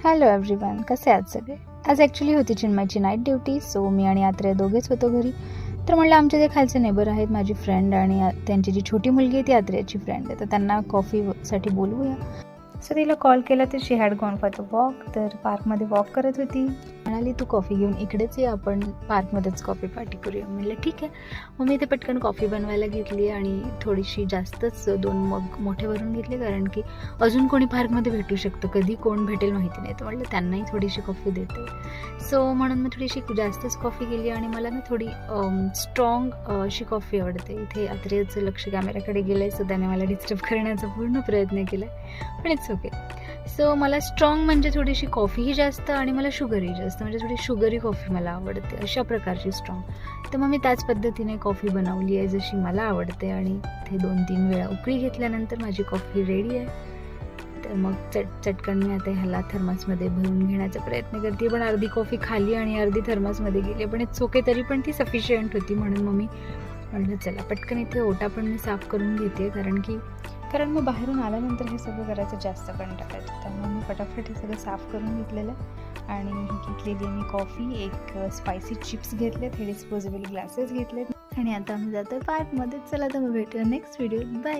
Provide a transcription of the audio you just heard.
Hello everyone, कसे आहात सगळे? आज ॲक्च्युली होती चिन्मयची नाईट ड्युटी, सो मी आणि आत्रे दोघेच होतो घरी. तर म्हणलं आमचे जे खालचे नेबर आहेत, माझी फ्रेंड आणि त्यांची जी छोटी मुलगी आहे ती आत्रेची फ्रेंड आहे, तर त्यांना कॉफीसाठी बोलवूया. सो तिला कॉल केला तर she had gone for the walk. तर पार्कमध्ये वॉक करत होती, म्हणाली तू कॉफी घेऊन इकडेच ये, आपण पार्कमध्येच कॉफी पार्टी करूया. म्हणलं ठीक आहे. मग मी इथे पटकन कॉफी बनवायला घेतली आणि थोडीशी जास्तच 2 मग मोठे भरून घेतले, कारण की अजून कोणी पार्कमध्ये भेटू शकतं, कधी कोण भेटेल माहिती नाही. तर म्हटलं त्यांनाही थोडीशी कॉफी देते. सो म्हणून मी थोडीशी जास्तच कॉफी केली आणि मला ना थोडी स्ट्रॉंग अशी कॉफी आवडते. इथे आत्रेचं लक्ष कॅमेऱ्याकडे गेलं आहे, सो त्याने मला डिस्टर्ब करण्याचा पूर्ण प्रयत्न केला आहे, पण इट्स ओके. सो मला स्ट्रॉंग म्हणजे थोडीशी कॉफीही जास्त आणि मला शुगरही जास्त, म्हणजे थोडी शुगरी कॉफी मला आवडते, अशा प्रकारची स्ट्रॉंग. तर मग मी त्याच पद्धतीने कॉफी बनवली आहे जशी मला आवडते आणि ते 2-3 वेळा उकळी घेतल्यानंतर माझी कॉफी रेडी आहे. तर मग चटकन मी आता ह्याला थर्मासमध्ये भरून घेण्याचा प्रयत्न करते, पण अर्धी कॉफी खाली आणि अर्धी थर्मासमध्ये गेली, पण इट्स ओके, तरी पण ती सफिशियंट होती. म्हणून मग मी म्हटलं चला पटकन इथे ओटा पण मी साफ करून घेते, कारण मग बाहेरून आल्यानंतर हे सगळं करायचं जास्त कंटाळा येतो. त्यामुळे मी फटाफट हे सगळं साफ करून घेतलेलं आहे. आणि घेतलेली आहे मी कॉफी, एक स्पायसी चिप्स घेतलेत, हे डिस्पोजेबल ग्लासेस घेतलेत आणि आता आम्ही जातो पार्कमध्ये. चला तर मग भेटूया नेक्स्ट व्हिडिओ. बाय.